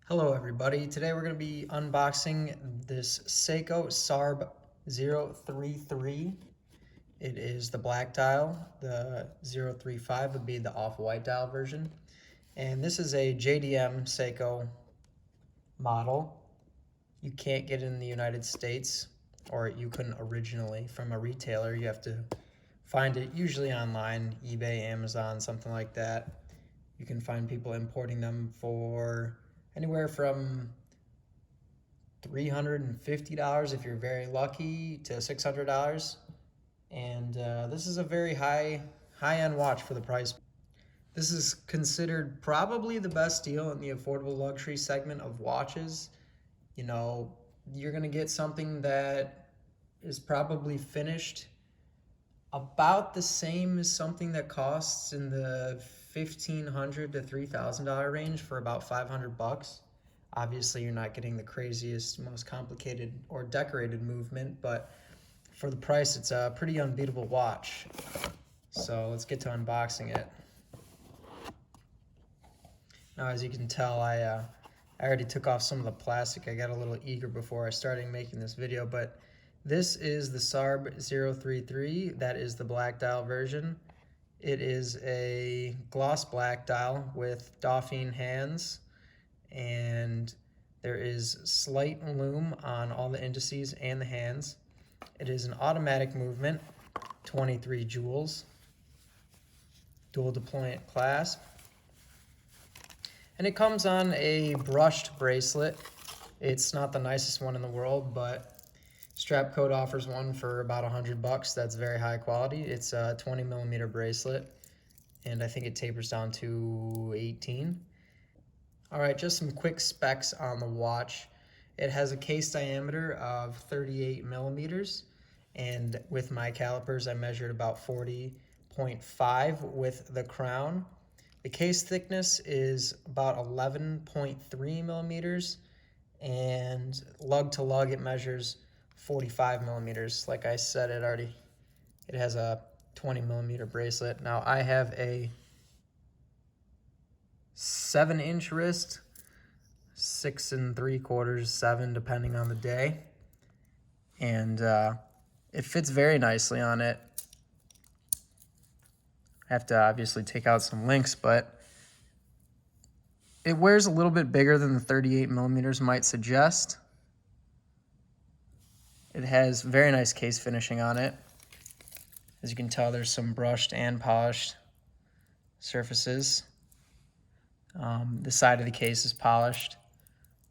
Hello everybody, today we're going to be unboxing this Seiko SARB033. It is the black dial, the 035 would be the off-white dial version. And this is a JDM Seiko model. You can't get it in the United States, or you couldn't originally from a retailer. You have to find it usually online, eBay, Amazon, something like that. You can find people importing them for anywhere from $350 if you're very lucky to $600. And this is a very high-end watch for the price. This is considered probably the best deal in the affordable luxury segment of watches. You know, you're gonna get something that is probably finished about the same as something that costs in the $1,500 to $3,000 range for about 500 bucks. Obviously, you're not getting the craziest, most complicated or decorated movement, but for the price, it's a pretty unbeatable watch. So let's get to unboxing it. Now, as you can tell, I already took off some of the plastic. I got a little eager before I started making this video, but this is the SARB033. That is the black dial version. It is a gloss black dial with Dauphine hands, and there is slight lume on all the indices and the hands. It is an automatic movement, 23 jewels, dual deployment clasp, and it comes on a brushed bracelet. It's not the nicest one in the world, but Strapcode offers one for about 100 bucks. That's very high quality. It's a 20 millimeter bracelet, and I think it tapers down to 18. All right, just some quick specs on the watch. It has a case diameter of 38 millimeters, and with my calipers, I measured about 40.5 with the crown. The case thickness is about 11.3 millimeters, and lug to lug, it measures 45 millimeters. Like I said, it has a 20 millimeter bracelet. Now I have a 7-inch wrist, 6 3/4, 7, depending on the day. And it fits very nicely on it. I have to obviously take out some links, but it wears a little bit bigger than the 38 millimeters might suggest. It has very nice case finishing on it. As you can tell, there's some brushed and polished surfaces. The side of the case is polished,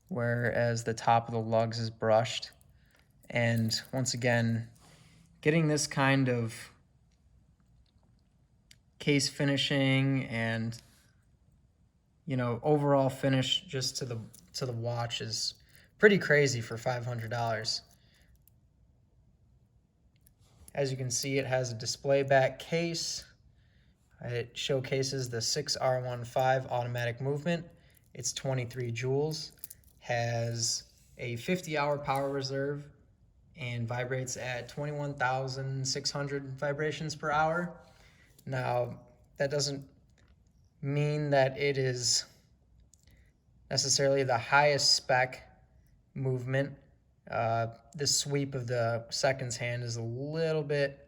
whereas the top of the lugs is brushed. And once again, getting this kind of case finishing and, you know, overall finish just to the watch is pretty crazy for $500. As you can see, it has a display back case. It showcases the 6R15 automatic movement. It's 23 joules, has a 50-hour power reserve, and vibrates at 21,600 vibrations per hour. Now, that doesn't mean that it is necessarily the highest spec movement. The sweep of the seconds hand is a little bit,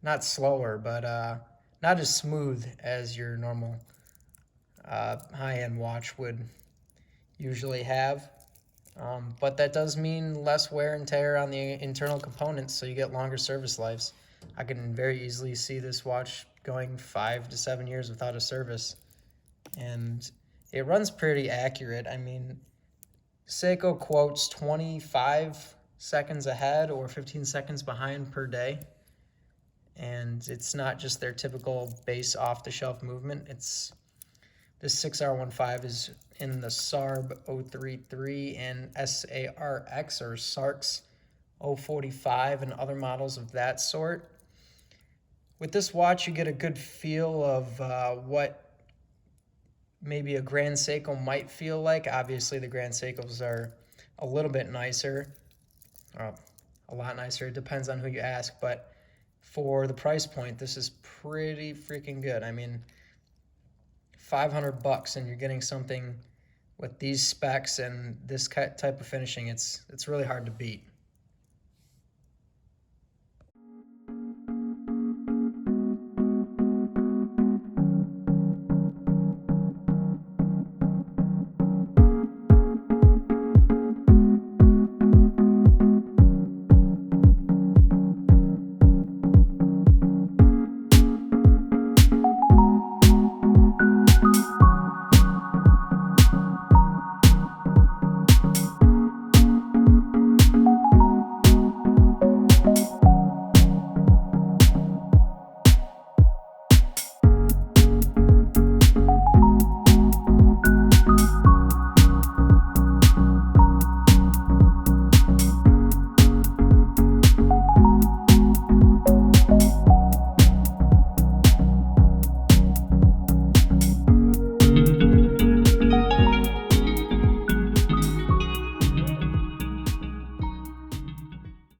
not slower, but not as smooth as your normal high-end watch would usually have. But that does mean less wear and tear on the internal components, so you get longer service lives. I can very easily see this watch going 5 to 7 years without a service. And it runs pretty accurate. I mean, Seiko quotes 25 seconds ahead or 15 seconds behind per day. And it's not just their typical base off-the-shelf movement. This 6R15 is in the SARB033 and SARX or SARX 045 and other models of that sort. With this watch, you get a good feel of what maybe a Grand Seiko might feel like. Obviously, the Grand Seikos are a little bit nicer, a lot nicer. It depends on who you ask, but for the price point, this is pretty freaking good. I mean, 500 bucks and you're getting something with these specs and this type of finishing, it's really hard to beat.